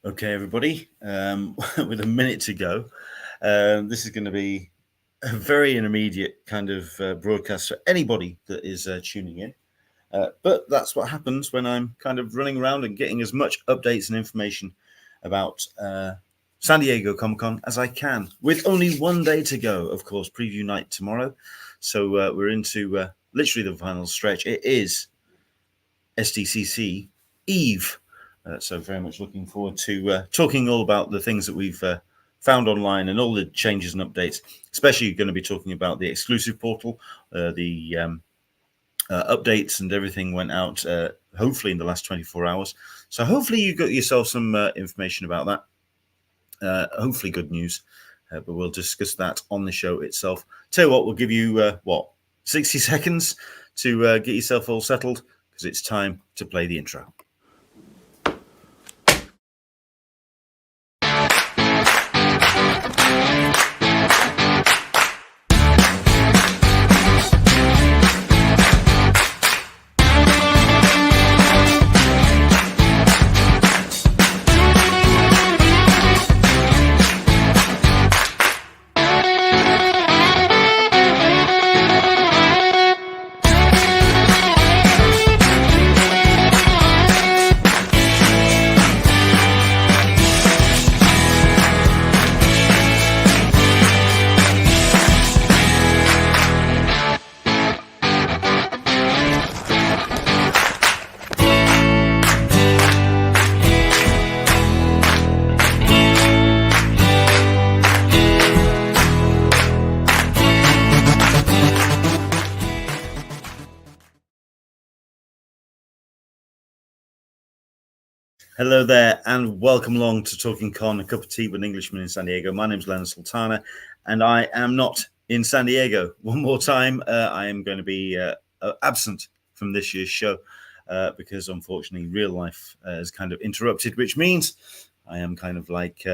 Okay, everybody, with a minute to go, this is going to be a very intermediate kind of broadcast for anybody that is tuning in. But that's what happens when I'm kind of running around and getting as much updates and information about San Diego Comic Con as I can, with only one day to go. Of course, preview night tomorrow. So we're into literally the final stretch. It is SDCC Eve. So very much looking forward to talking all about the things that we've found online and all the changes and updates, especially going to be talking about the exclusive portal, the updates and everything went out hopefully in the last 24 hours. So hopefully you got yourself some information about that. Hopefully good news, but we'll discuss that on the show itself. Tell you what, we'll give you 60 seconds to get yourself all settled, because it's time to play the intro. Hello there, and welcome along to Talking Con, a cup of tea with an Englishman in San Diego. My name is Leonard Sultana, and I am not in San Diego. One more time, I am going to be absent from this year's show because, unfortunately, real life is kind of interrupted, which means I am kind of like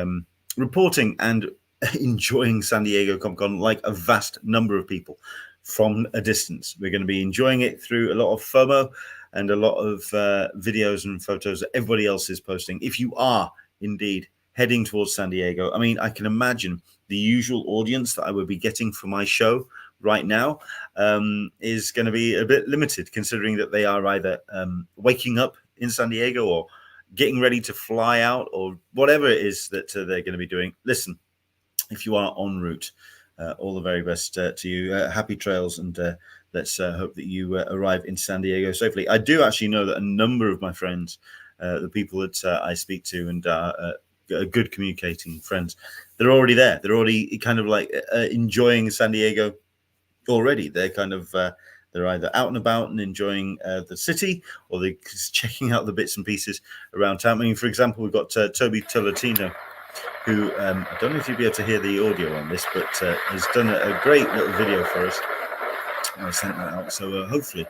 reporting and enjoying San Diego Comic Con like a vast number of people from a distance. We're going to be enjoying it through a lot of FOMO and a lot of videos and photos that everybody else is posting. If you are indeed heading towards San Diego, I mean, I can imagine the usual audience that I would be getting for my show right now is going to be a bit limited, considering that they are either waking up in San Diego or getting ready to fly out or whatever it is that they're going to be doing. Listen, if you are en route, all the very best to you. Happy trails, and let's hope that you arrive in San Diego safely. I do actually know that a number of my friends, the people that I speak to and good communicating friends, they're already there. They're already kind of like enjoying San Diego already. They're kind of they're either out and about and enjoying the city, or they're checking out the bits and pieces around town. I mean, for example, we've got Toby Tolentino, who I don't know if you'll be able to hear the audio on this, but has done a great little video for us. I sent that out, so hopefully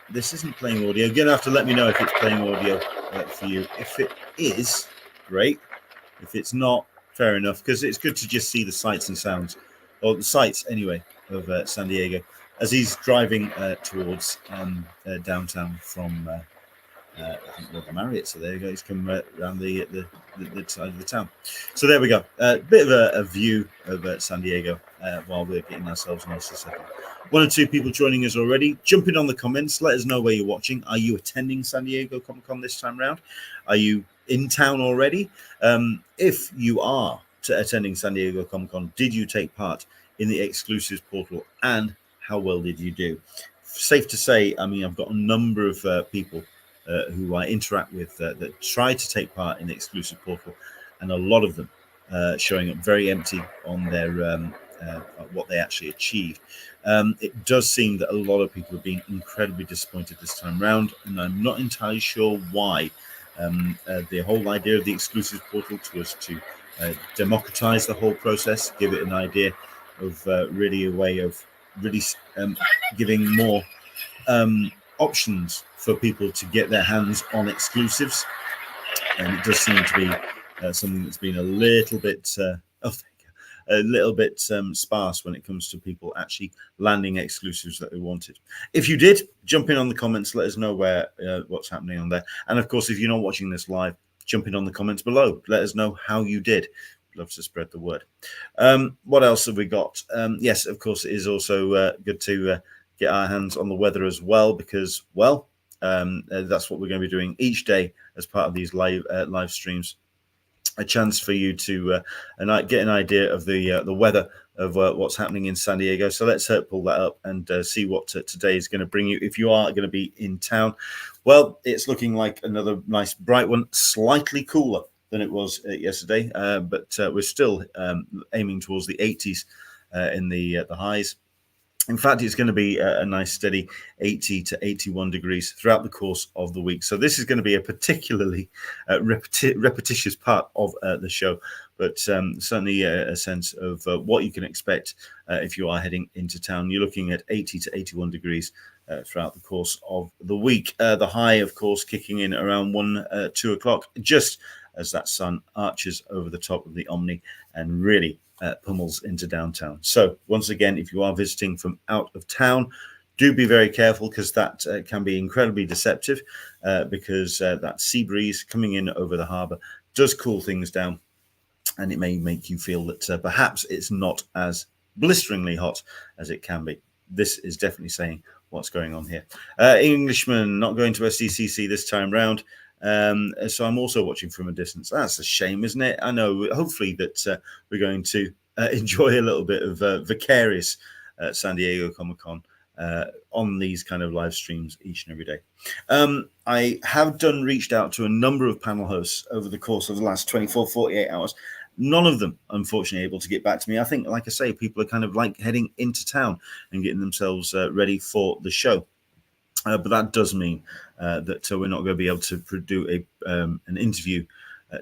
this isn't playing audio. You're going to have to let me know if it's playing audio for you. If it is, great. If it's not, fair enough, because it's good to just see the sights and sounds, or the sights anyway, of San Diego as he's driving towards downtown from I think the Marriott. So there you go. He's come around the side of the town. So there we go. A bit of a view of San Diego while we're getting ourselves nice and settled. One or two people joining us already. Jump in on the comments. Let us know where you're watching. Are you attending San Diego Comic Con this time around? Are you in town already? If you are attending San Diego Comic Con, did you take part in the exclusives portal, and how well did you do? Safe to say, I mean, I've got a number of people who I interact with that try to take part in the exclusive portal, and a lot of them showing up very empty on their what they actually achieved. It does seem that a lot of people are being incredibly disappointed this time around, and I'm not entirely sure why. The whole idea of the exclusive portal was to democratize the whole process, give it an idea of really a way of really giving more options for people to get their hands on exclusives. And it does seem to be something that's been a little bit sparse when it comes to people actually landing exclusives that they wanted. If you did, jump in on the comments, let us know where what's happening on there. And of course, if you're not watching this live, jump in on the comments below. Let us know how you did. Love to spread the word. What else have we got? Yes, of course, it is also good to get our hands on the weather as well, because, well, that's what we're going to be doing each day as part of these live streams. A chance for you to get an idea of the weather of what's happening in San Diego. So let's pull that up and see what today is going to bring you. If you are going to be in town, well, it's looking like another nice bright one, slightly cooler than it was yesterday, but we're still aiming towards the 80s in the highs. In fact, it's going to be a nice steady 80 to 81 degrees throughout the course of the week. So this is going to be a particularly repetitious part of the show, but certainly a sense of what you can expect if you are heading into town. You're looking at 80 to 81 degrees throughout the course of the week. The high, of course, kicking in around 2 o'clock, just as that sun arches over the top of the Omni and really pummels into downtown. So once again, if you are visiting from out of town, do be very careful, because that can be incredibly deceptive, because that sea breeze coming in over the harbor does cool things down, and it may make you feel that perhaps it's not as blisteringly hot as it can be. This is definitely saying what's going on here. Englishman not going to SDCC this time round. So I'm also watching from a distance. That's a shame, isn't it? I know. Hopefully that we're going to enjoy a little bit of vicarious San Diego Comic-Con on these kind of live streams each and every day. I have reached out to a number of panel hosts over the course of the last 24, 48 hours. None of them, unfortunately, able to get back to me. I think, like I say, people are kind of like heading into town and getting themselves ready for the show. But that does mean that we're not going to be able to do an interview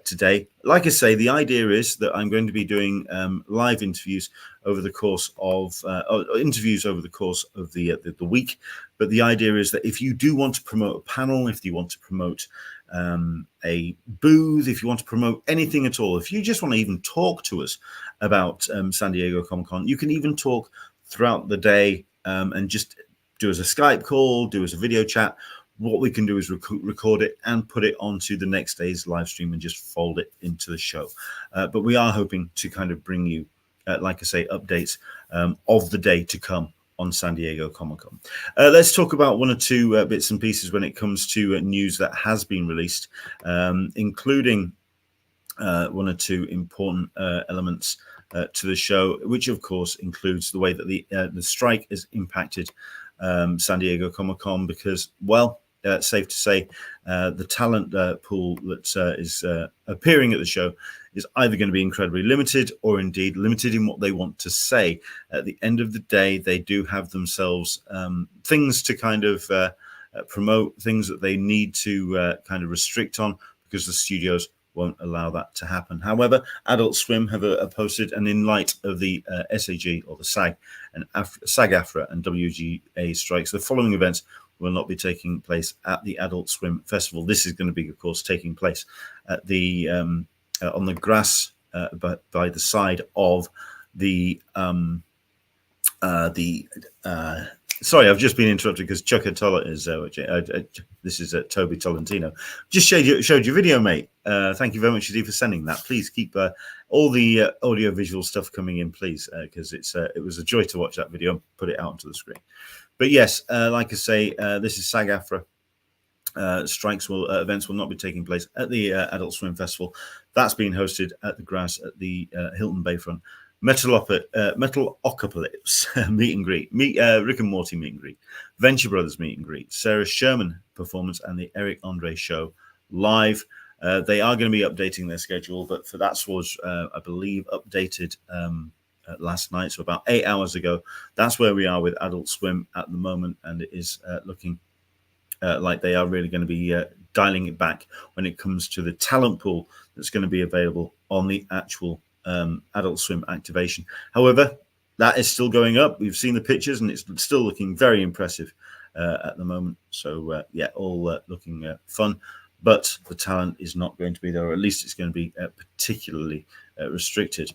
today. Like I say, the idea is that I'm going to be doing live interviews over the course of the week. But the idea is that if you do want to promote a panel, if you want to promote a booth, if you want to promote anything at all, if you just want to even talk to us about San Diego Comic-Con, you can even talk throughout the day and just do us a Skype call, do us a video chat. What we can do is record it and put it onto the next day's live stream and just fold it into the show. But we are hoping to kind of bring you, like I say, updates of the day to come on San Diego Comic-Con. Let's talk about one or two bits and pieces when it comes to news that has been released, including one or two important elements to the show, which of course includes the way that the strike has impacted San Diego Comic-Con, because, well, safe to say the talent pool that is appearing at the show is either going to be incredibly limited or indeed limited in what they want to say. At the end of the day, they do have themselves things to kind of promote, things that they need to kind of restrict on, because the studios won't allow that to happen. However, Adult Swim have posted, and in light of the SAG or the SAG and SAG-AFTRA and WGA strikes, the following events will not be taking place at the Adult Swim Festival. This is going to be, of course, taking place at the on the grass by the side of the sorry, I've just been interrupted because Chuck Atolla is this is Toby Tolentino. Just showed your video, mate. Thank you very much indeed for sending that. Please keep all the audio visual stuff coming in, please, because it was a joy to watch that video and put it out onto the screen. But yes, like I say, this is SAG-AFTRA. Strikes events will not be taking place at the Adult Swim Festival. That's being hosted at the grass at the Hilton Bayfront. Metalocalypse meet and greet, Rick and Morty meet and greet, Venture Brothers meet and greet, Sarah Sherman performance, and the Eric Andre show live. They are going to be updating their schedule, but for that was, I believe, updated last night, so about 8 hours ago. That's where we are with Adult Swim at the moment, and it is looking like they are really going to be dialing it back when it comes to the talent pool that's going to be available on the actual Adult Swim activation. However, that is still going up. We've seen the pictures, and it's still looking very impressive at the moment. So yeah, all looking fun, but the talent is not going to be there, or at least it's going to be particularly restricted.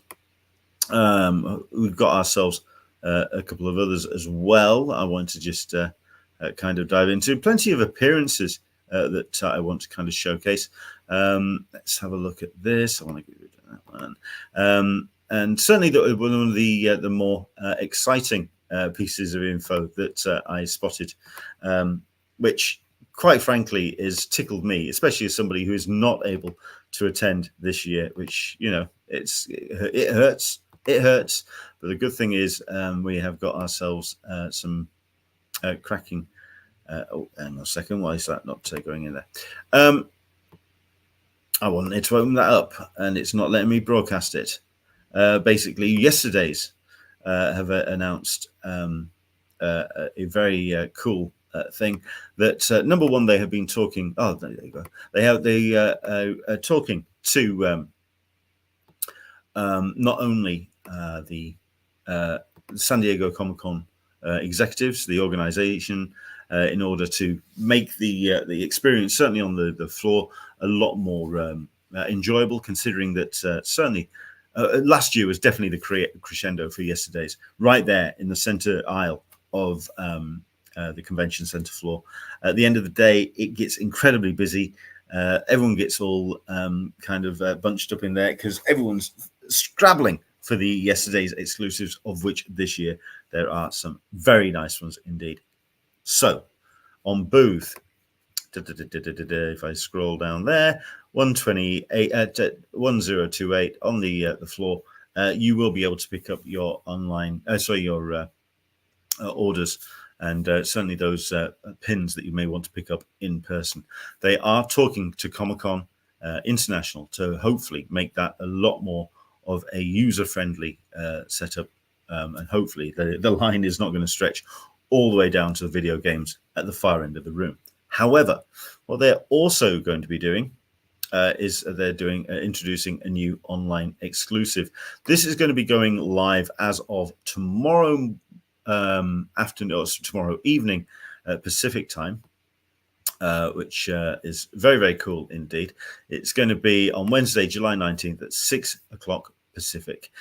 We've got ourselves a couple of others as well. I want to just kind of dive into plenty of appearances that I want to kind of showcase. Let's have a look at this. I want to get rid of that one. And certainly one of the more exciting pieces of info that I spotted, which quite frankly is tickled me, especially as somebody who is not able to attend this year, which, you know, it hurts. It hurts. But the good thing is we have got ourselves some cracking. Oh, hang on a second. Why is that not going in there? I wanted to open that up and it's not letting me broadcast it. Basically, yesterday's have announced a very cool thing that number one, they have been talking. Oh, there you go. They are talking to not only the San Diego Comic-Con executives, the organization, in order to make the experience, certainly on the floor, a lot more enjoyable, considering that certainly last year was definitely the crescendo for yesterday's, right there in the center aisle of the convention center floor. At the end of the day, it gets incredibly busy. Everyone gets all kind of bunched up in there because everyone's scrabbling for the yesterday's exclusives, of which this year there are some very nice ones indeed. So on booth, if I scroll down there, 128 1028 on the floor, you will be able to pick up your online, your orders, and certainly those pins that you may want to pick up in person. They are talking to Comic-Con International to hopefully make that a lot more of a user-friendly setup, and hopefully the line is not going to stretch all the way down to the video games at the far end of the room. However, what they're also going to be doing is they're introducing a new online exclusive. This is going to be going live as of tomorrow afternoon, or tomorrow evening, Pacific time, which is very, very cool indeed. It's going to be on Wednesday, July 19th at 6 o'clock Pacific.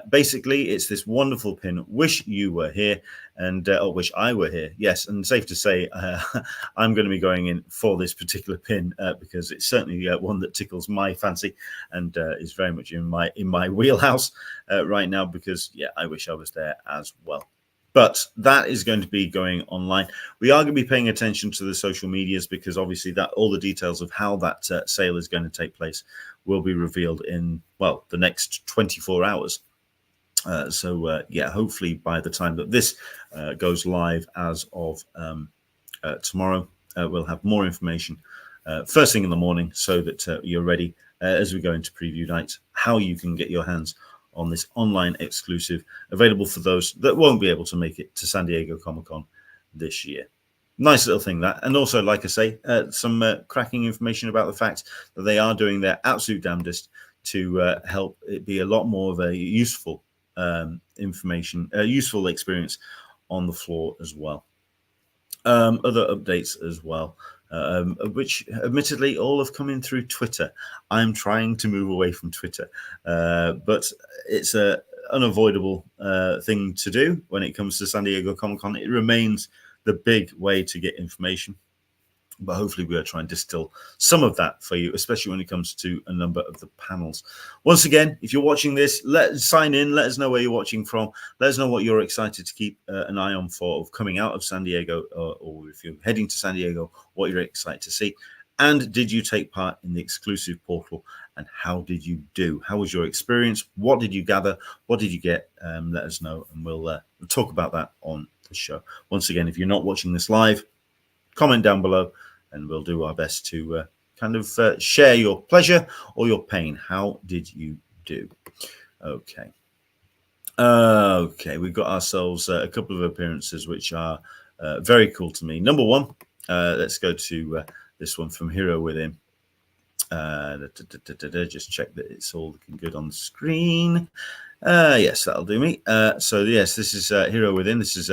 Basically, it's this wonderful pin, Wish You Were Here, and or Wish I Were Here. Yes, and safe to say, I'm going to be going in for this particular pin because it's certainly one that tickles my fancy and is very much in my wheelhouse right now, because, yeah, I wish I was there as well. But that is going to be going online. We are going to be paying attention to the social medias, because obviously that all the details of how that sale is going to take place will be revealed in, well, the next 24 hours. Yeah, hopefully by the time that this goes live as of tomorrow, we'll have more information first thing in the morning, so that you're ready as we go into preview night, how you can get your hands on this online exclusive, available for those that won't be able to make it to San Diego Comic-Con this year. Nice little thing, that. And also, like I say, some cracking information about the fact that they are doing their absolute damnedest to help it be a lot more of a useful useful experience on the floor as well. Other updates as well, which admittedly all have come in through Twitter. I'm trying to move away from Twitter, but it's an unavoidable thing to do when it comes to San Diego Comic-Con. It remains the big way to get information, but hopefully we'll try and distill some of that for you, especially when it comes to a number of the panels. Once again, if you're watching this, sign in, let us know where you're watching from, let us know what you're excited to keep an eye on for of coming out of San Diego, or if you're heading to San Diego, what you're excited to see. And did you take part in the exclusive portal, and how did you do? How was your experience? What did you gather? What did you get? Let us know, and we'll talk about that on the show. Once again, if you're not watching this live, comment down below, and we'll do our best to kind of share your pleasure or your pain. How did you do? Okay. Okay, we've got ourselves a couple of appearances which are very cool to me. Number one, let's go to this one from Hero Within. Just check that it's all looking good on the screen. Yes, that'll do me. So yes, this is Hero Within. This is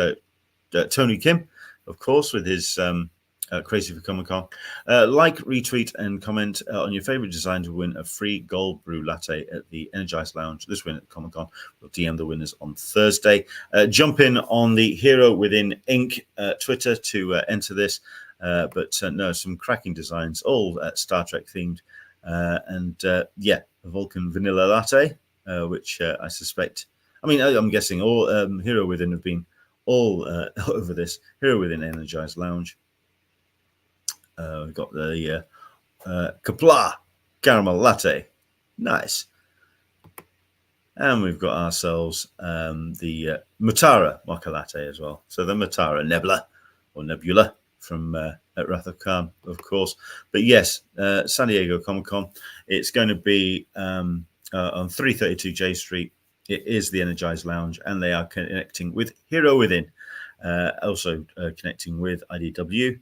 Tony Kim, of course, with his Crazy for Comic-Con. Like, retweet, and comment on your favorite design to win a free gold brew latte at the Energized Lounge this win at Comic-Con. We'll DM the winners on Thursday. Jump in on the Hero Within Inc. Twitter to enter this. But no, some cracking designs, all Star Trek themed. Yeah, a Vulcan vanilla latte, which I suspect, I mean, I'm guessing all Hero Within have been all over this. Hero Within Energized Lounge. We've got the Kapla caramel latte. Nice. And we've got ourselves the Mutara mocha latte as well. So the Mutara Nebula from at Wrath of Khan, of course. But yes, San Diego Comic-Con. It's going to be on 332 J Street. It is the Energized Lounge, and they are connecting with Hero Within. Also connecting with IDW,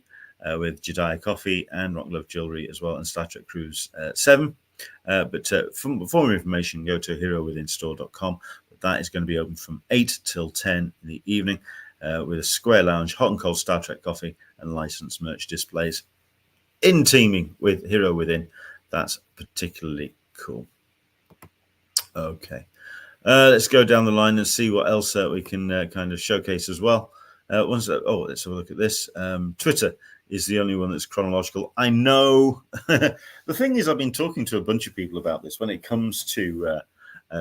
with Jedi Coffee and Rock Love Jewelry as well, and Star Trek Cruise 7. But for more information, go to herowithinstore.com. But that is going to be open from 8 till 10 in the evening with a square lounge, hot and cold Star Trek coffee, and licensed merch displays in teaming with Hero Within. That's particularly cool. Okay. Let's go down the line and see what else we can kind of showcase as well. Let's have a look at this. Twitter is the only one that's chronological. I know. The thing is, I've been talking to a bunch of people about this when it comes to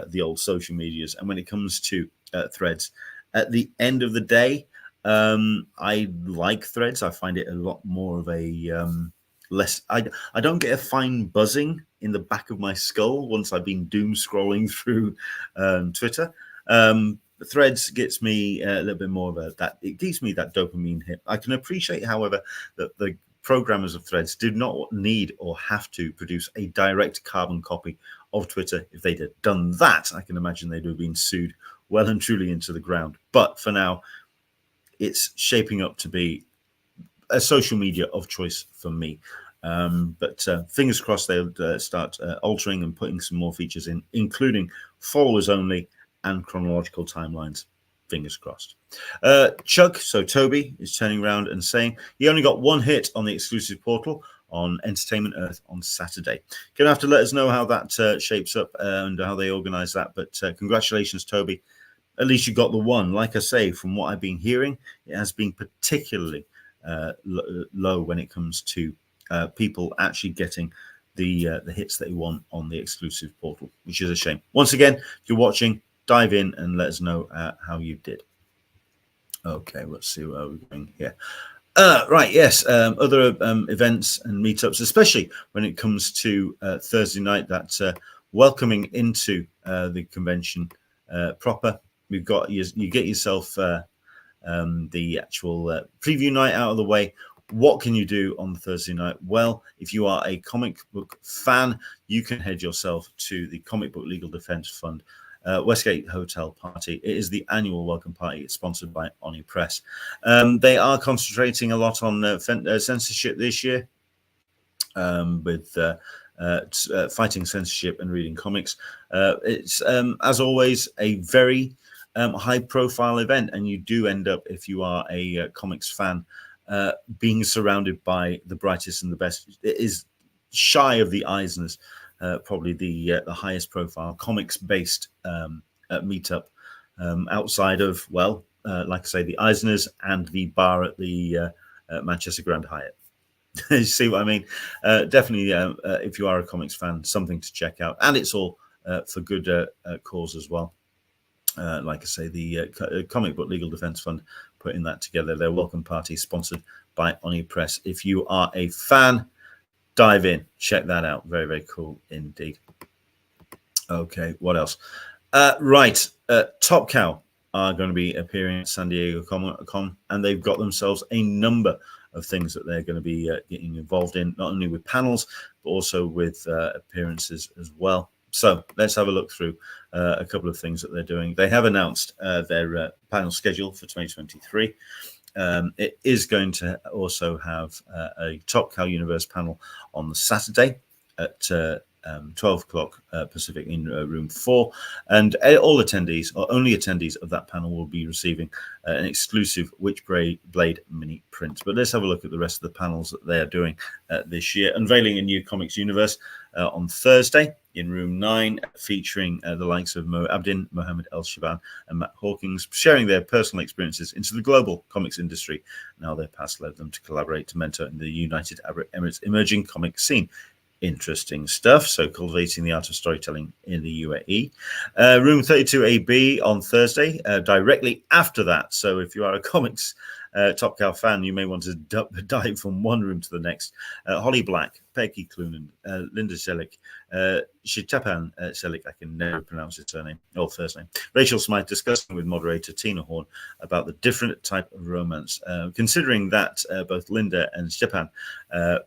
the old social medias and when it comes to threads. At the end of the day, I like threads. I find it a lot more of a less. I don't get a fine buzzing in the back of my skull once I've been doom scrolling through Twitter. Threads gets me a little bit more of it gives me that dopamine hit. I can appreciate, however, that the programmers of Threads did not need or have to produce a direct carbon copy of Twitter. If they'd have done that, I can imagine they'd have been sued well and truly into the ground. But for now, it's shaping up to be a social media of choice for me. But fingers crossed they'll start altering and putting some more features in, including followers only and chronological timelines. Fingers crossed. Chuck, so Toby, is turning around and saying he only got one hit on the exclusive portal on Entertainment Earth on Saturday. Gonna have to let us know how that shapes up and how they organize that. But congratulations, Toby. At least you got the one. Like I say, from what I've been hearing, it has been particularly low when it comes to people actually getting the hits that they want on the exclusive portal, which is a shame. Once again, if you're watching, dive in and let us know how you did. Okay, let's see where we're going here. Right, yes, other events and meetups, especially when it comes to Thursday night, that's welcoming into the convention proper. We've got you get yourself the actual preview night out of the way. What can you do on the Thursday night? Well, if you are a comic book fan, you can head yourself to the Comic Book Legal Defense Fund Westgate Hotel Party. It is the annual welcome party. It's sponsored by Oni Press. They are concentrating a lot on censorship this year, with fighting censorship and reading comics. It's, as always, a very high-profile event, and you do end up, if you are a comics fan, being surrounded by the brightest and the best. It is shy of the Eisners, probably the highest profile comics-based meetup outside of, well, like I say, the Eisners and the bar at the Manchester Grand Hyatt. You see what I mean? Definitely, if you are a comics fan, something to check out. And it's all for good cause as well. Like I say, the Comic Book Legal Defense Fund putting that together. Their welcome party sponsored by Oni Press. If you are a fan, dive in, check that out. Very, very cool indeed. Okay, what else? Right, Top Cow are going to be appearing at San Diego Comic Con, and they've got themselves a number of things that they're going to be getting involved in, not only with panels, but also with appearances as well. So let's have a look through a couple of things that they're doing. They have announced their panel schedule for 2023. It is going to also have a Top Cow Universe panel on the Saturday at 12 o'clock Pacific in room 4. And all attendees, or only attendees of that panel, will be receiving an exclusive Witchblade mini print. But let's have a look at the rest of the panels that they are doing this year. Unveiling a new comics universe on Thursday. in room 9, featuring the likes of Mo Abdin, Mohammed El Shaban, and Matt Hawkins, sharing their personal experiences into the global comics industry and how their past led them to collaborate to mentor in the United Arab Emirates emerging comic scene. Interesting stuff. So cultivating the art of storytelling in the UAE. Room 32AB on Thursday, directly after that. So if you are a comics Top Cow fan, you may want to dive from one room to the next. Holly Black, Peggy Clunan, Linda Selick, Shitapan Selick, I can never pronounce his surname, or first name. Rachel Smythe discussing with moderator Tina Horn about the different type of romance, considering that both Linda and Stepan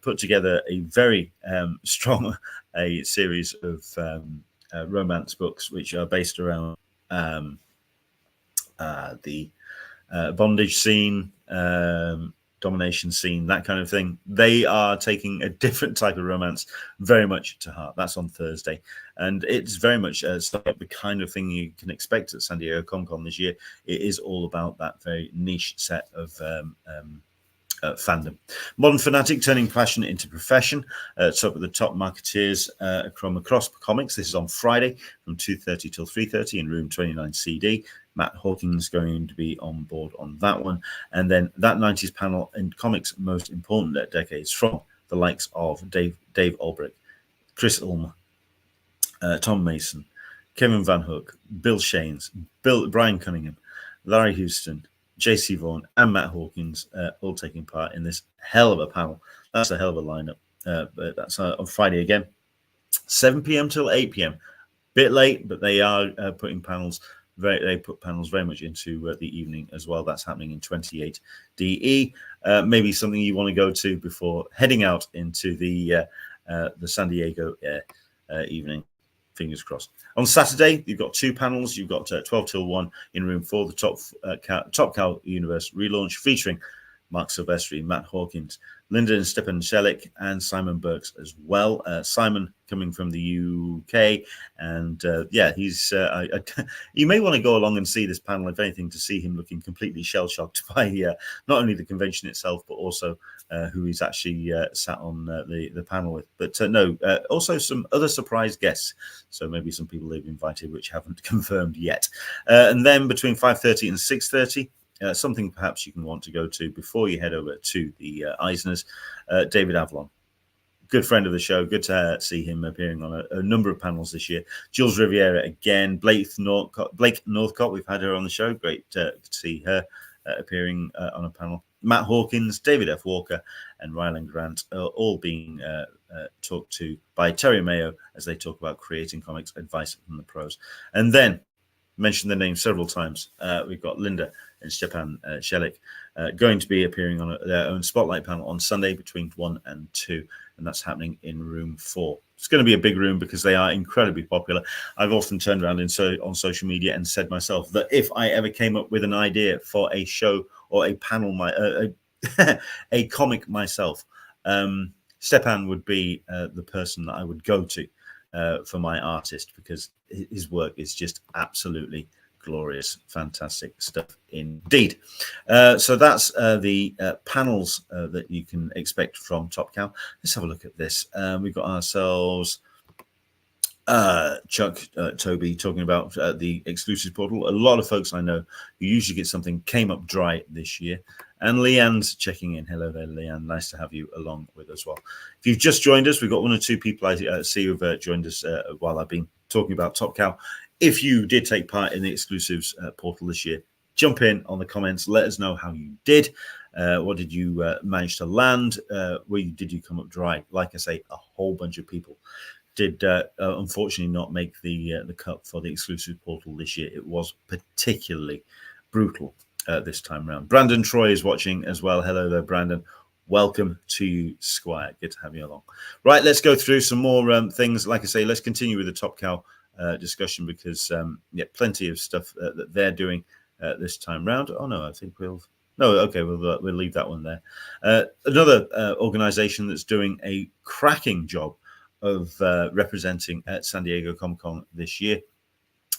put together a very strong series of romance books which are based around the bondage scene, domination scene, that kind of thing. They are taking a different type of romance very much to heart. That's on Thursday. And it's very much the kind of thing you can expect at San Diego Comic Con this year. It is all about that very niche set of fandom. Modern Fanatic turning passion into profession. It's up at the top marketeers from across comics. This is on Friday from 2:30 till 3:30 in room 29 CD. Matt Hawkins going to be on board on that one. And then that 90s panel in comics most important decades from the likes of Dave Ulbrich, Chris Ulmer, Tom Mason, Kevin Van Hook, Bill Shanes, Brian Cunningham, Larry Houston, JC Vaughan, and Matt Hawkins all taking part in this hell of a panel. That's a hell of a lineup. But that's on Friday again, 7 p.m. till 8 p.m. Bit late, but they are putting panels. They put panels very much into the evening as well. That's happening in 28 DE. Maybe something you want to go to before heading out into the San Diego evening. Fingers crossed. On Saturday, you've got 2 panels. You've got 12 till 1 in room 4, the Top Cow Universe relaunch featuring Mark Silvestri, Matt Hawkins, Linda and Stepan Shelik, and Simon Burks as well. Simon coming from the UK, and he's. You may want to go along and see this panel, if anything, to see him looking completely shell-shocked by not only the convention itself, but also who he's actually sat on the panel with. But also some other surprise guests. So maybe some people they've invited which haven't confirmed yet. And then between 5:30 and 6:30. Something perhaps you can want to go to before you head over to the Eisners. David Avalon, good friend of the show. Good to see him appearing on a number of panels this year. Jules Riviera again. Blake Northcott, we've had her on the show. Great to see her appearing on a panel. Matt Hawkins, David F. Walker, and Ryland Grant are all being talked to by Terry Mayo as they talk about creating comics, advice from the pros. And then, mentioned the name several times, we've got Linda and Stepan Shelik going to be appearing on their own spotlight panel on Sunday between 1 and 2, and that's happening in room 4. It's going to be a big room because they are incredibly popular. I've often turned around on social media and said myself that if I ever came up with an idea for a show or a panel, a comic myself, Stepan would be the person that I would go to for my artist, because his work is just absolutely glorious, fantastic stuff indeed. So that's the panels that you can expect from Top Cow. Let's have a look at this. We've got ourselves Chuck Toby talking about the exclusive portal. A lot of folks I know who usually get something came up dry this year. And Leanne's checking in. Hello there, Leanne. Nice to have you along with us as well. If you've just joined us, we've got 1 or 2 people I see who've joined us while I've been talking about Top Cow. If you did take part in the exclusives portal this year, jump in on the comments. Let us know how you did. What did you manage to land? Did you come up dry? Like I say, a whole bunch of people did unfortunately not make the cut for the exclusive portal this year. It was particularly brutal this time around. Brandon Troy is watching as well. Hello there, Brandon. Welcome to you, Squire. Good to have you along. Right, let's go through some more things. Like I say, let's continue with the Top Cow discussion, because plenty of stuff that they're doing this time round. Oh no, I think we'll leave that one there. Another organization that's doing a cracking job of representing at San Diego Comic Con this year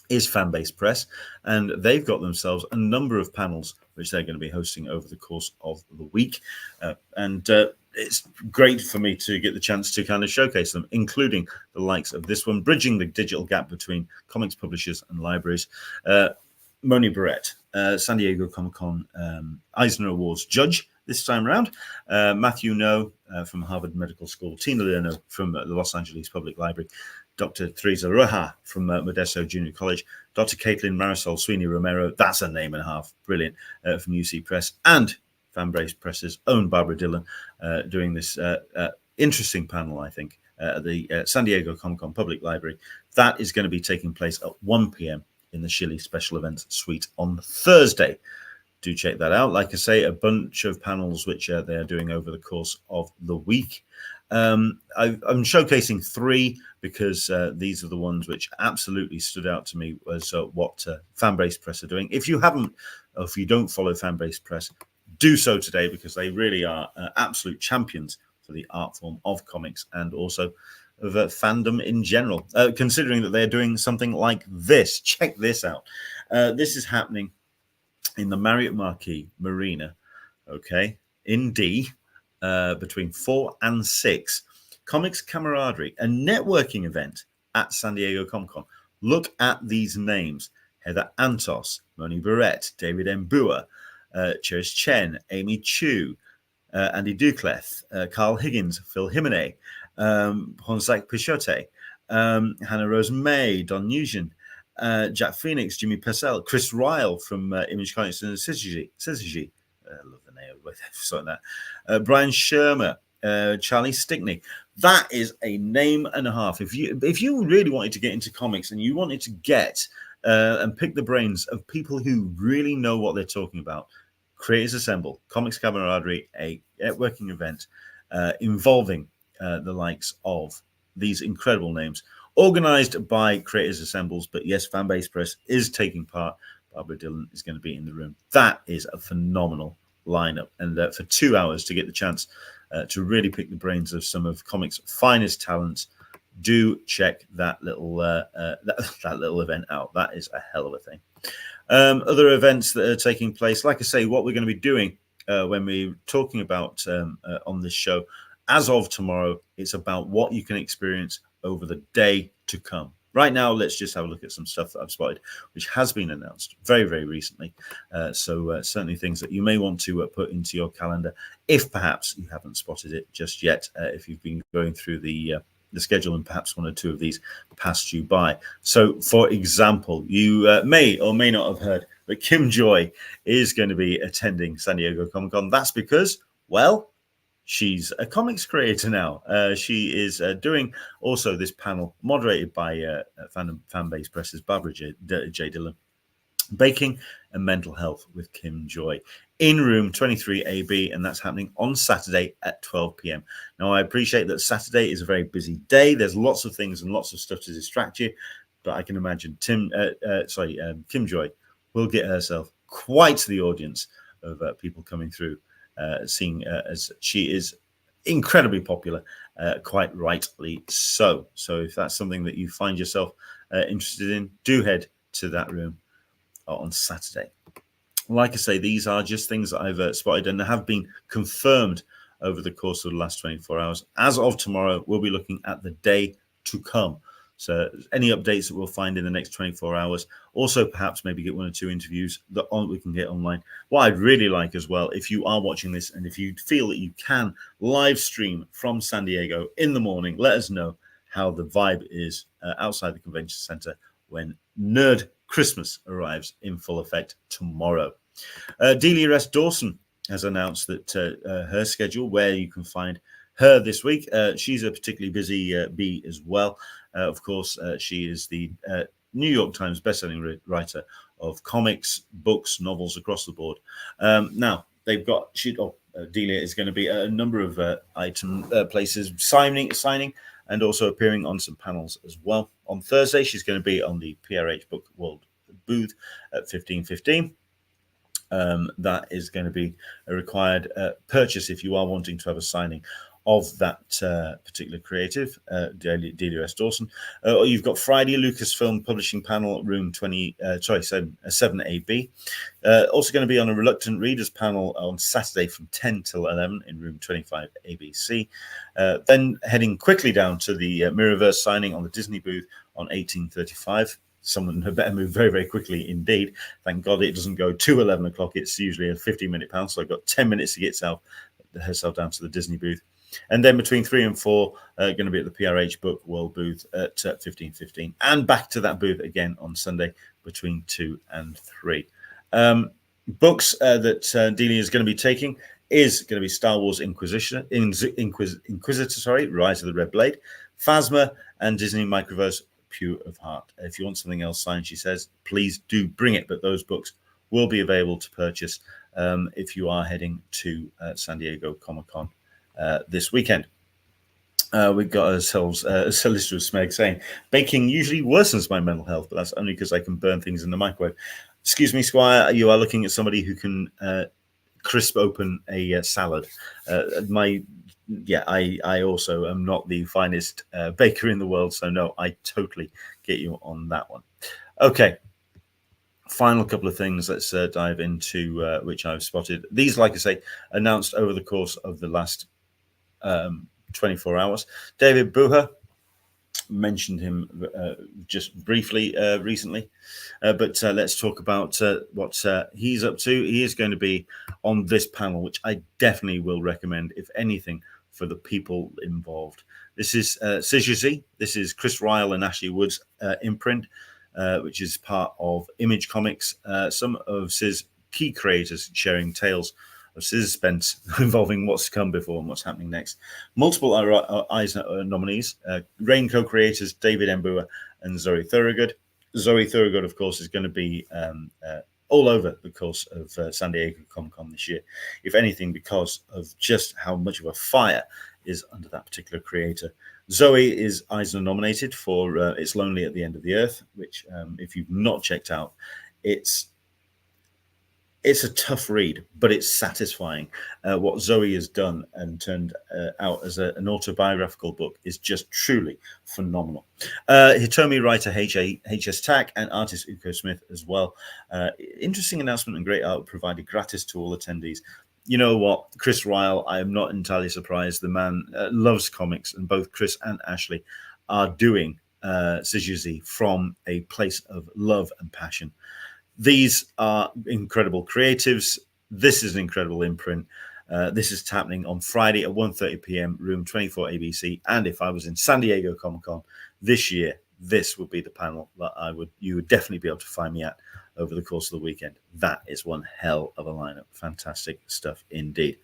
is Fanbase Press, and they've got themselves a number of panels which they're going to be hosting over the course of the week. And it's great for me to get the chance to kind of showcase them, including the likes of this one, bridging the digital gap between comics publishers and libraries. Moni Barrett, San Diego Comic-Con Eisner Awards judge this time around. Matthew No from Harvard Medical School, Tina Lerner from the Los Angeles Public Library, Dr. Teresa Roja from Modesto Junior College, Dr. Caitlin Marisol Sweeney Romero, that's a name and a half, brilliant, from UC Press, and Fanbase Press's own Barbara Dillon doing this interesting panel, I think, at the San Diego Comic-Con Public Library. That is going to be taking place at 1 p.m. in the Shilly Special Events Suite on Thursday. Do check that out. Like I say, a bunch of panels which they are doing over the course of the week. I'm showcasing 3 because these are the ones which absolutely stood out to me as what Fanbase Press are doing. If you haven't, or if you don't follow Fanbase Press, do so today, because they really are absolute champions for the art form of comics and also of fandom in general, considering that they're doing something like this. Check this out. This is happening in the Marriott Marquis Marina, okay, in D, between 4 and 6. Comics Camaraderie, a networking event at San Diego Comic-Con. Look at these names: Heather Antos, Moni Barrett, David Mbua, Cheris Chen, Amy Chu, Andy Ducleth, Carl Higgins, Phil Jimenez, Honsak Pichote, Hannah Rose May, Don Nugent, Jack Phoenix, Jimmy Purcell, Chris Ryle from Image Comics and Syzygy. I love the name of something like that. Brian Shermer, Charlie Stickney. That is a name and a half. If you really wanted to get into comics and you wanted to get and pick the brains of people who really know what they're talking about, Creators Assemble, Comics Camaraderie, a networking event involving the likes of these incredible names, organized by Creators Assembles. But yes, Fanbase Press is taking part. Barbara Dillon is going to be in the room. That is a phenomenal lineup. And for 2 hours to get the chance to really pick the brains of some of comics' finest talents, do check that little that little event out. That is a hell of a thing. Other events that are taking place, like I say, what we're going to be doing when we're talking about on this show, as of tomorrow, it's about what you can experience over the day to come. Right now, let's just have a look at some stuff that I've spotted, which has been announced very, very recently. So certainly things that you may want to put into your calendar, if perhaps you haven't spotted it just yet, if you've been going through the schedule and perhaps 1 or 2 of these passed you by. So, for example, you may or may not have heard that Kim Joy is going to be attending San Diego Comic-Con. That's because, well, she's a comics creator now. She is doing also this panel moderated by Fanbase Press's Barbara J. Dillon, Baking and Mental Health with Kim Joy, in room 23AB, and that's happening on Saturday at 12 p.m. Now, I appreciate that Saturday is a very busy day. There's lots of things and lots of stuff to distract you, but I can imagine Kim Joy will get herself quite the audience of people coming through, seeing as she is incredibly popular, quite rightly so. So if that's something that you find yourself interested in, do head to that room on Saturday. Like I say, these are just things that I've spotted and have been confirmed over the course of the last 24 hours. As of tomorrow, we'll be looking at the day to come. So any updates that we'll find in the next 24 hours. Also, perhaps maybe get 1 or 2 interviews that we can get online. What I'd really like as well, if you are watching this and if you feel that you can live stream from San Diego in the morning, let us know how the vibe is outside the convention center when Nerd Christmas arrives in full effect tomorrow. Delia S. Dawson has announced that her schedule, where you can find her this week. She's a particularly busy bee as well. Of course, she is the New York Times bestselling writer of comics, books, novels across the board. Now, they've got Delia is going to be at a number of places signing and also appearing on some panels as well. On Thursday, she's going to be on the PRH Book World booth at 15:15. that is going to be a required purchase if you are wanting to have a signing of that particular creative, Delia S. Dawson. Or you've got Friday, Lucasfilm Publishing Panel, room 7AB. Also going to be on a Reluctant Readers panel on Saturday from 10 till 11 in room 25 ABC. Then heading quickly down to the Mirrorverse signing on the Disney booth on 1835. Someone had better move very, very quickly indeed. Thank God it doesn't go to 11 o'clock. It's usually a 15-minute panel, so I've got 10 minutes to get herself down to the Disney booth. And then between 3 and 4, going to be at the PRH Book World booth at 15:15, and back to that booth again on Sunday between 2 and 3. Books that Delia is going to be taking is going to be Star Wars Inquisitor, Rise of the Red Blade, Phasma, and Disney Microverse Pure of Heart. If you want something else signed, she says, please do bring it, but those books will be available to purchase if you are heading to San Diego Comic-Con this weekend. We've got ourselves a solicitor Smeg saying, baking usually worsens my mental health, but that's only because I can burn things in the microwave. Excuse me, Squire, you are looking at somebody who can crisp open a salad. I also am not the finest baker in the world, so no, I totally get you on that one. Okay, final couple of things. Let's dive into which I've spotted. These, like I say, announced over the course of the last 24 hours. David Buha, mentioned him just briefly recently, but let's talk about what he's up to. He is going to be on this panel, which I definitely will recommend, if anything, for the people involved. This is Sijuzi. This is Chris Ryle and Ashley Wood's imprint, which is part of Image Comics. Some of Sis' key creators sharing tales of suspense involving what's come before and what's happening next. Multiple Eisner nominees, Rain co-creators David Mbua and Zoe Thorogood. Zoe Thorogood, of course, is going to be all over the course of San Diego Comic-Con this year, if anything, because of just how much of a fire is under that particular creator. Zoe is Eisner nominated for It's Lonely at the End of the Earth, which, if you've not checked out, it's a tough read, but it's satisfying. What Zoe has done and turned out as an autobiographical book is just truly phenomenal. Hitomi writer H.S. Tack and artist Uko Smith as well. Interesting announcement and great art provided gratis to all attendees. You know what, Chris Ryle, I am not entirely surprised. The man loves comics, and both Chris and Ashley are doing Sijuzi from a place of love and passion. These are incredible creatives. This is an incredible imprint. This is happening on Friday at 1:30 p.m., room 24 ABC. And if I was in San Diego Comic-Con this year, this would be the panel that you would definitely be able to find me at over the course of the weekend. That is one hell of a lineup. Fantastic stuff indeed.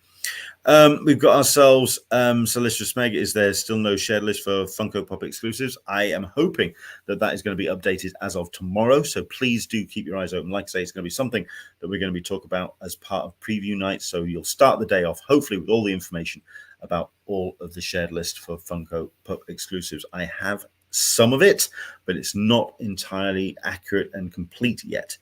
We've got ourselves Solicitor Smeg. Is there still no shared list for Funko Pop exclusives? I am hoping that is going to be updated as of tomorrow, so please do keep your eyes open. Like I say, it's going to be something that we're going to be talking about as part of preview night, so you'll start the day off hopefully with all the information about all of the shared list for Funko Pop exclusives. I have some of it, but it's not entirely accurate and complete yet.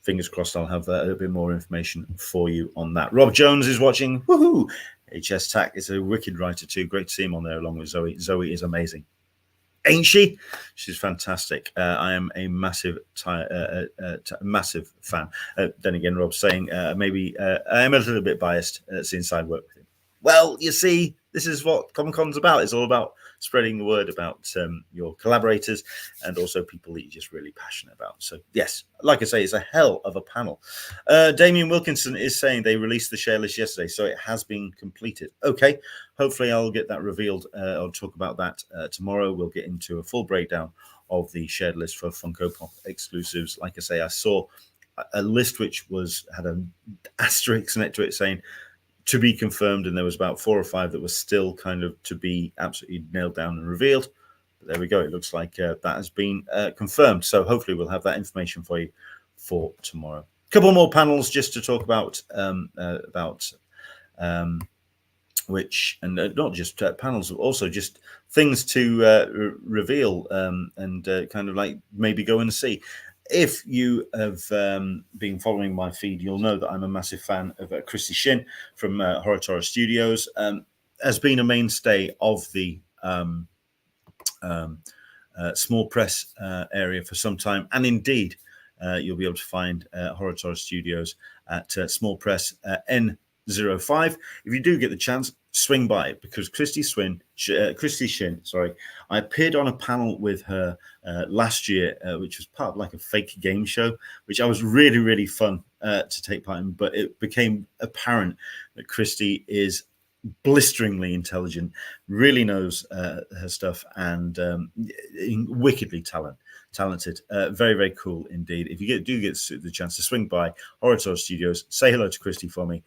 Fingers crossed I'll have a little bit more information for you on that. Rob Jones is watching. Woohoo! HS Tack is a wicked writer too. Great to see him on there along with Zoe. Zoe is amazing. Ain't she? She's fantastic. I am a massive fan. Then again, Rob's saying maybe I am a little bit biased seeing side work with him. Well, you see, this is what Comic-Con's about. It's all about spreading the word about your collaborators and also people that you're just really passionate about. So, yes, like I say, it's a hell of a panel. Damien Wilkinson is saying they released the share list yesterday, so it has been completed. Okay, hopefully I'll get that revealed. I'll talk about that tomorrow. We'll get into a full breakdown of the shared list for Funko Pop exclusives. Like I say, I saw a list which had an asterisk next to it saying to be confirmed, and there was about 4 or 5 that were still kind of to be absolutely nailed down and revealed. But there we go. It looks like that has been confirmed. So hopefully we'll have that information for you for tomorrow. A couple more panels just to talk about which, and not just panels, also just things to reveal and kind of like maybe go and see. if you have been following my feed, you'll know that I'm a massive fan of Christy Shin from Horror Studios. Has been a mainstay of the small press area for some time, and indeed you'll be able to find Horror Studios at small press N05. If you do get the chance, swing by it, because Christy Shin, I appeared on a panel with her last year, which was part of like a fake game show, which I was really fun to take part in. But it became apparent that Christy is blisteringly intelligent, really knows her stuff, and wickedly talented. Very cool indeed. If you do get the chance to swing by Horror Studios, say hello to Christy for me,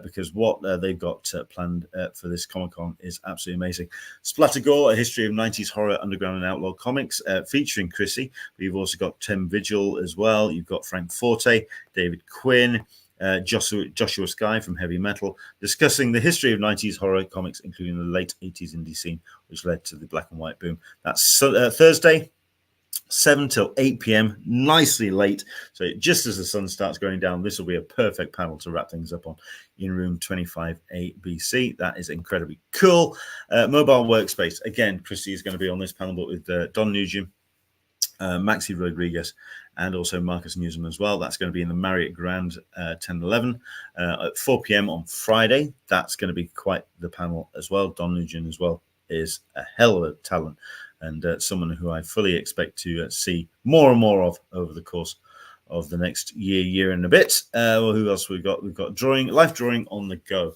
because what they've got planned for this Comic-Con is absolutely amazing. Splattergore, a history of 90s horror, underground and outlaw comics, featuring Chrissy. But you've also got Tim Vigil as well. You've got Frank Forte, David Quinn, Joshua Sky from Heavy Metal, discussing the history of 90s horror comics, including the late 80s indie scene, which led to the black and white boom. That's Thursday, 7 till 8 p.m, nicely late. So just as the sun starts going down, this will be a perfect panel to wrap things up on in room 25A BC. That is incredibly cool. Mobile Workspace. Again, Christy is going to be on this panel, but with Don Nugent, Maxi Rodriguez, and also Marcus Newsom as well. That's going to be in the Marriott Grand 10-11 at 4 p.m. on Friday. That's going to be quite the panel as well. Don Nugent as well is a hell of a talent, and someone who I fully expect to see more and more of over the course of the next year and a bit. Well, who else we've got? We've got live drawing on the go.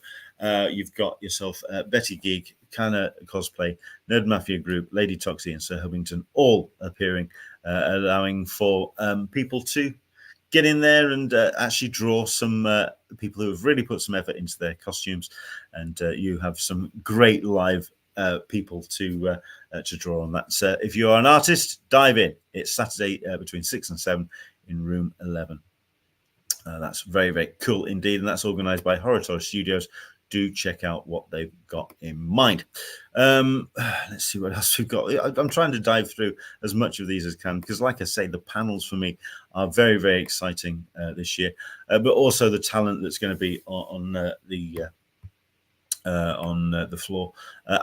You've got yourself Betty Geek, Kana Cosplay, Nerd Mafia Group, Lady Toxie, and Sir Hubbington all appearing, allowing for people to get in there and actually draw some people who have really put some effort into their costumes, and you have some great live people to draw on. That's if you are an artist, dive in. It's Saturday between 6 and 7 in room 11. That's very cool indeed, and that's organized by Horror Studios. Do check out what they've got in mind. Let's see what else we've got. I'm trying to dive through as much of these as I can, because like I say, the panels for me are very exciting this year, but also the talent that's going to be on the floor.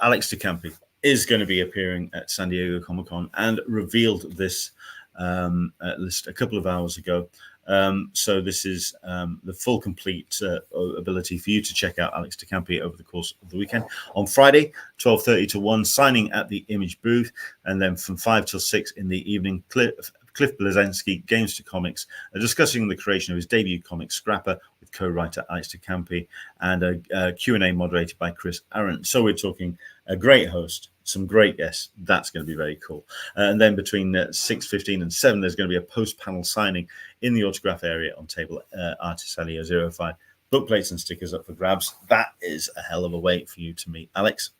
Alex DeCampi is going to be appearing at San Diego Comic-Con and revealed this list a couple of hours ago. So this is the full complete ability for you to check out Alex DeCampi over the course of the weekend. On Friday, 12:30 to 1, signing at the Image booth, and then from 5 till 6 in the evening, Cliff Blazensky, Games to Comics, discussing the creation of his debut comic Scrapper with co-writer Alex DeCampi, and a Q&A moderated by Chris Arendt. So we're talking a great host, some great guests. That's going to be very cool. And then between 6:15 and 7, there's going to be a post-panel signing in the autograph area on table Artist Alley 05. Book plates and stickers up for grabs. That is a hell of a way for you to meet Alex.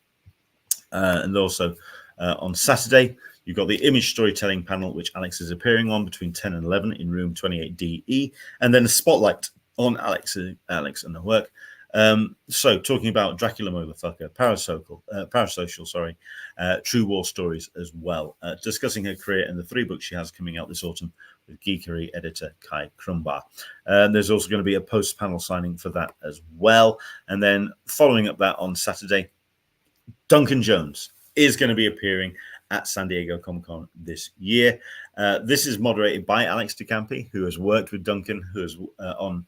And also on Saturday, you've got the image storytelling panel, which Alex is appearing on between 10 and 11 in room 28DE, and then a spotlight on Alex and her work. So talking about Dracula Motherfucker, Parasocial, True War Stories as well, discussing her career and the 3 books she has coming out this autumn with geekery editor Kai Krumbar. There's also going to be a post-panel signing for that as well. And then following up that on Saturday, Duncan Jones is going to be appearing at San Diego Comic-Con this year. This is moderated by Alex DeCampi, who has worked with Duncan, who is on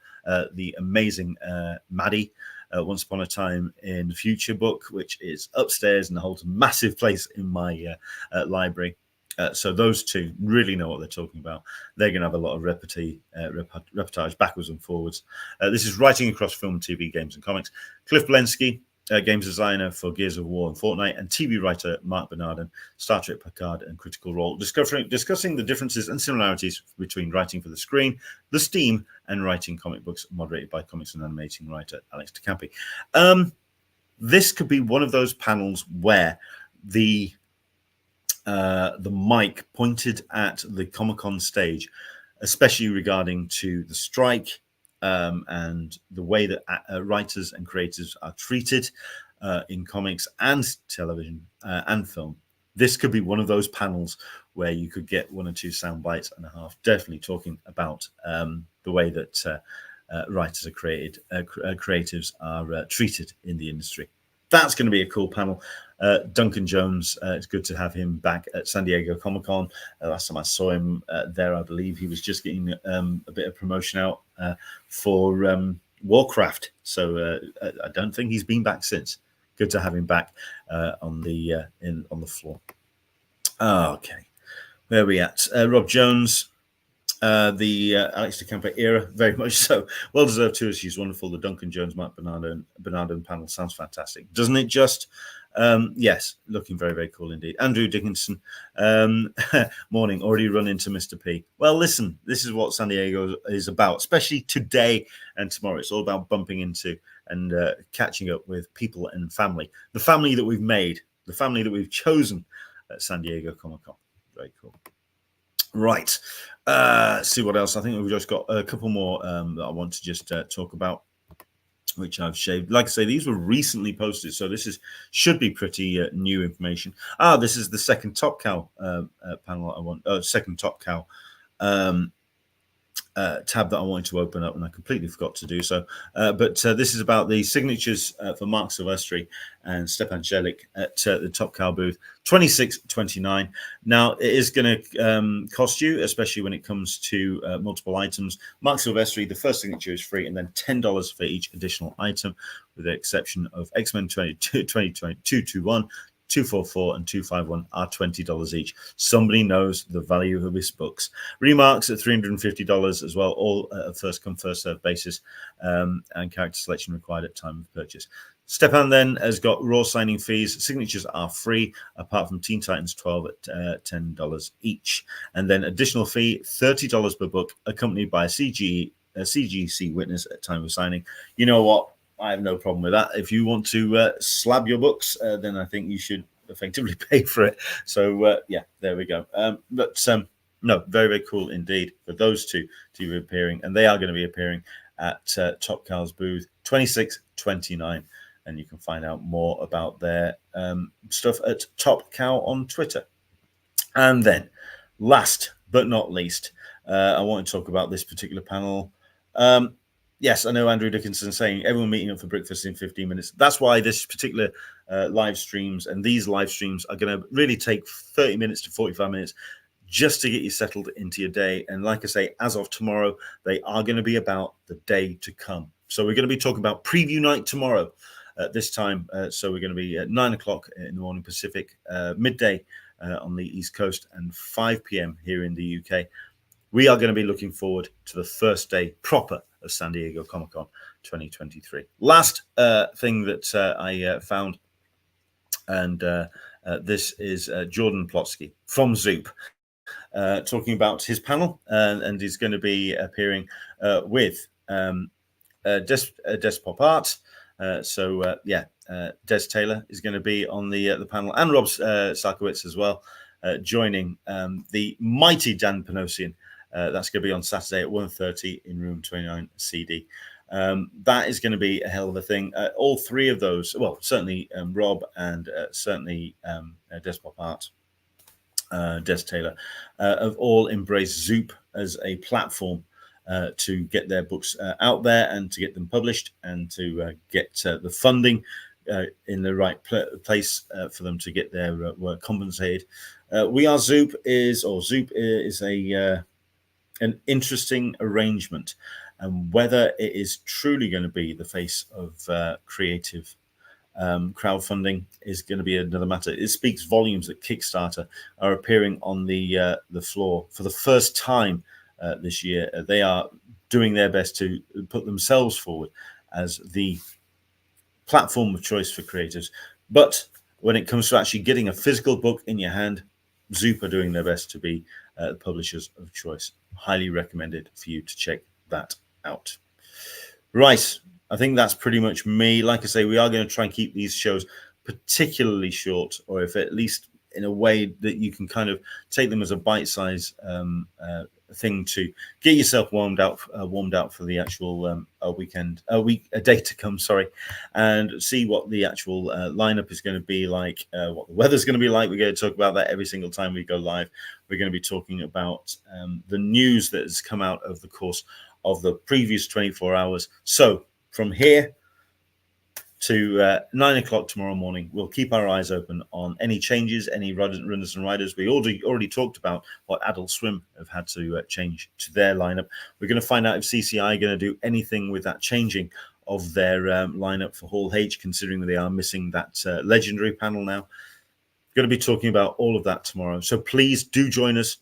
the amazing Maddie, Once Upon a Time in the Future book, which is upstairs and holds a massive place in my library. So those two really know what they're talking about. They're going to have a lot of reportage backwards and forwards. This is writing across film, TV, games, and comics. Cliff Blensky, games designer for Gears of War and Fortnite, and TV writer Mark Bernardin, Star Trek Picard and Critical Role, discussing the differences and similarities between writing for the screen, the Steam, and writing comic books, moderated by comics and animating writer Alex DeCampi. This could be one of those panels where the mic pointed at the Comic-Con stage, especially regarding to the strike, and the way that writers and creators are treated in comics and television and film, this could be one of those panels where you could get 1 or 2 sound bites and a half, definitely talking about the way that writers are created, creatives are treated in the industry. That's going to be a cool panel. Duncan Jones, it's good to have him back at San Diego Comic-Con. Last time I saw him there, I believe he was just getting a bit of promotion out for Warcraft. So I don't think he's been back since. Good to have him back on the floor. Okay, where are we at? Rob Jones. The Alex DeCampo era, very much so. Well-deserved tour. She's wonderful. The Duncan Jones, Mark Bernardo panel sounds fantastic. Doesn't it just? Yes, looking very, very cool indeed. Andrew Dickinson, morning, already run into Mr. P. Well, listen, this is what San Diego is about, especially today and tomorrow. It's all about bumping into and catching up with people and family. The family that we've made, the family that we've chosen at San Diego Comic-Con. Very cool. Right. See what else. I think we've just got a couple more that I want to just talk about, which I've shaved. Like I say, these were recently posted, so this should be pretty new information. This is the second Top Cow panel I want. Second Top Cow tab that I wanted to open up, and I completely forgot to do so. But this is about the signatures for Mark Silvestri and Stepan Jelik at the Top Cow booth, $26.29. Now, it is going to cost you, especially when it comes to multiple items. Mark Silvestri, the first signature is free, and then $10 for each additional item, with the exception of X-Men 221, 244 and 251 are $20 each. Somebody knows the value of his books. Remarks at $350 as well, all at a first come, first served basis, and character selection required at time of purchase. Stepan then has got raw signing fees. Signatures are free, apart from Teen Titans 12 at $10 each. And then additional fee, $30 per book, accompanied by a CGC witness at time of signing. You know what? I have no problem with that. If you want to slab your books, then I think you should effectively pay for it. So, yeah, there we go. No, very, very cool indeed for those two to be appearing. And they are going to be appearing at Top Cow's booth, $26.29. And you can find out more about their stuff at Top Cow on Twitter. And then, last but not least, I want to talk about this particular panel. Yes, I know Andrew Dickinson saying everyone meeting up for breakfast in 15 minutes. That's why this particular live streams and these live streams are going to really take 30 minutes to 45 minutes just to get you settled into your day. And like I say, as of tomorrow, they are going to be about the day to come. So we're going to be talking about preview night tomorrow at this time. So we're going to be at 9 o'clock in the morning Pacific, midday on the East Coast, and 5 p.m. here in the UK. We are going to be looking forward to the first day proper of San Diego Comic-Con 2023. Last thing that I found, and this is Jordan Plotsky from Zoop, talking about his panel, and he's going to be appearing with Des Pop Art. Des Taylor is going to be on the panel, and Rob Sarkowitz as well, joining the mighty Dan Panosian. That's going to be on Saturday at 1:30 in room 29 CD. That is going to be a hell of a thing. All three of those, well, certainly Rob and certainly Des Pop Art, Des Taylor, have all embraced Zoop as a platform to get their books out there and to get them published and to get the funding in the right place for them to get their work compensated. Zoop is an interesting arrangement, and whether it is truly going to be the face of creative crowdfunding is going to be another matter. It speaks volumes that Kickstarter are appearing on the floor for the first time this year. They are doing their best to put themselves forward as the platform of choice for creators. But when it comes to actually getting a physical book in your hand, Zoop are doing their best to be the publishers of choice. Highly recommended for you to check that out. Right, I think that's pretty much me. Like I say, we are going to try and keep these shows particularly short, or if at least in a way that you can kind of take them as a bite-size thing to get yourself warmed out for the actual day to come, and see what the actual lineup is going to be like, what the weather's going to be like. We're going to talk about that every single time we go live. We're going to be talking about the news that has come out over the course of the previous 24 hours. So from here to 9 o'clock tomorrow morning, we'll keep our eyes open on any changes, any runners and riders. We already talked about what Adult Swim have had to change to their lineup. We're going to find out if CCI are going to do anything with that changing of their lineup for Hall H, considering that they are missing that legendary panel now. We're going to be talking about all of that tomorrow. So please do join us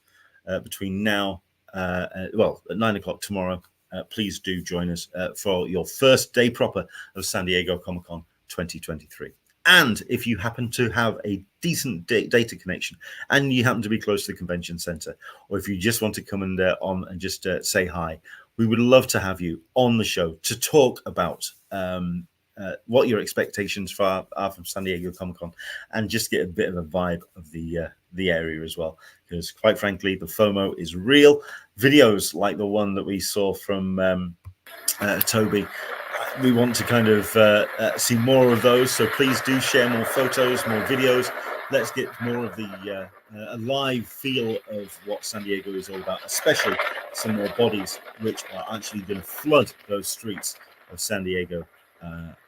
between now, at 9 o'clock tomorrow. Please do join us for your first day proper of San Diego Comic-Con 2023. And if you happen to have a decent data connection and you happen to be close to the convention center, or if you just want to come on and just say hi, we would love to have you on the show to talk about what your expectations are from San Diego Comic-Con, and just get a bit of a vibe of the area as well, because quite frankly the FOMO is real. Videos like the one that we saw from Toby, we want to kind of see more of those, so please do share more photos, more videos. Let's get more of the live feel of what San Diego is all about, especially some more bodies which are actually going to flood those streets of San Diego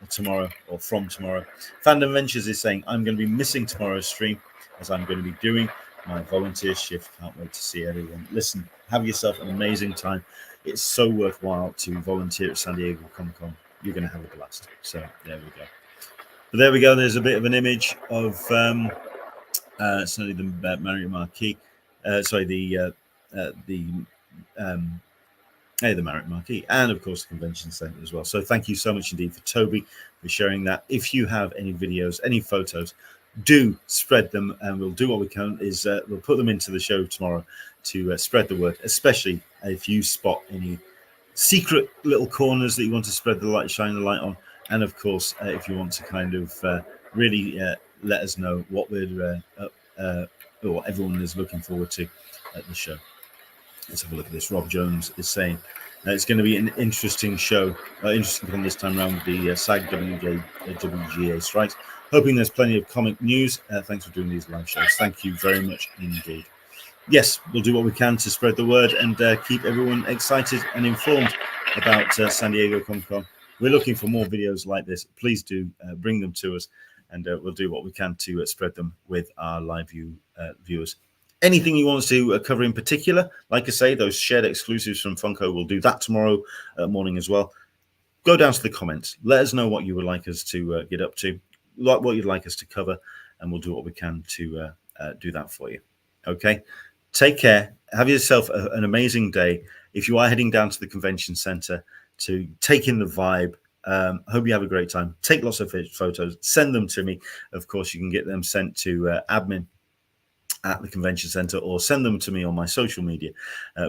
tomorrow, or from tomorrow. Fandom Ventures is saying, I'm going to be missing tomorrow's stream as I'm going to be doing my volunteer shift. Can't wait to see everyone. Listen, have yourself an amazing time. It's so worthwhile to volunteer at San Diego Comic-Con. You're going to have a blast. So there we go. But there we go. There's a bit of an image of certainly the Marriott Marquis. The Marriott Marquis, and of course the convention center as well. So thank you so much indeed for Toby for sharing that. If you have any videos, any photos, do spread them, and we'll do what we can. We'll put them into the show tomorrow to spread the word, especially if you spot any secret little corners that you want to spread the light, shine the light on, and of course if you want to kind of really let us know what what everyone is looking forward to at the show. Let's have a look at this. Rob Jones is saying it's going to be an interesting show, interesting one this time around with the SAG WGA strikes. Hoping there's plenty of comic news. Thanks for doing these live shows. Thank you very much indeed. Yes, we'll do what we can to spread the word and keep everyone excited and informed about San Diego Comic-Con. We're looking for more videos like this. Please do bring them to us, and we'll do what we can to spread them with our live viewers. Anything you want us to cover in particular, like I say, those shared exclusives from Funko, we'll do that tomorrow morning as well. Go down to the comments. Let us know what you would like us to get up to, what you'd like us to cover, and we'll do what we can to do that for you. Okay? Take care. Have yourself an amazing day. If you are heading down to the convention center to take in the vibe, hope you have a great time. Take lots of photos. Send them to me. Of course, you can get them sent to admin at the convention center, or send them to me on my social media.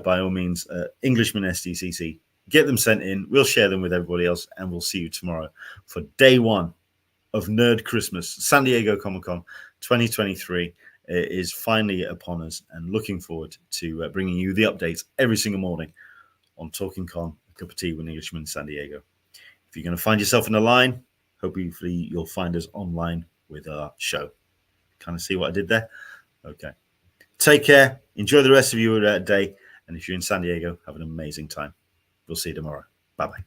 By all means, Englishman SDCC. Get them sent in. We'll share them with everybody else, and we'll see you tomorrow for day one of Nerd Christmas. San Diego Comic-Con 2023 is finally upon us, and looking forward to bringing you the updates every single morning on Talking Con, a cup of tea with Englishman San Diego. If you're going to find yourself in a line, hopefully you'll find us online with our show. Kind of see what I did there? Okay. Take care. Enjoy the rest of your day. And if you're in San Diego, have an amazing time. We'll see you tomorrow. Bye-bye.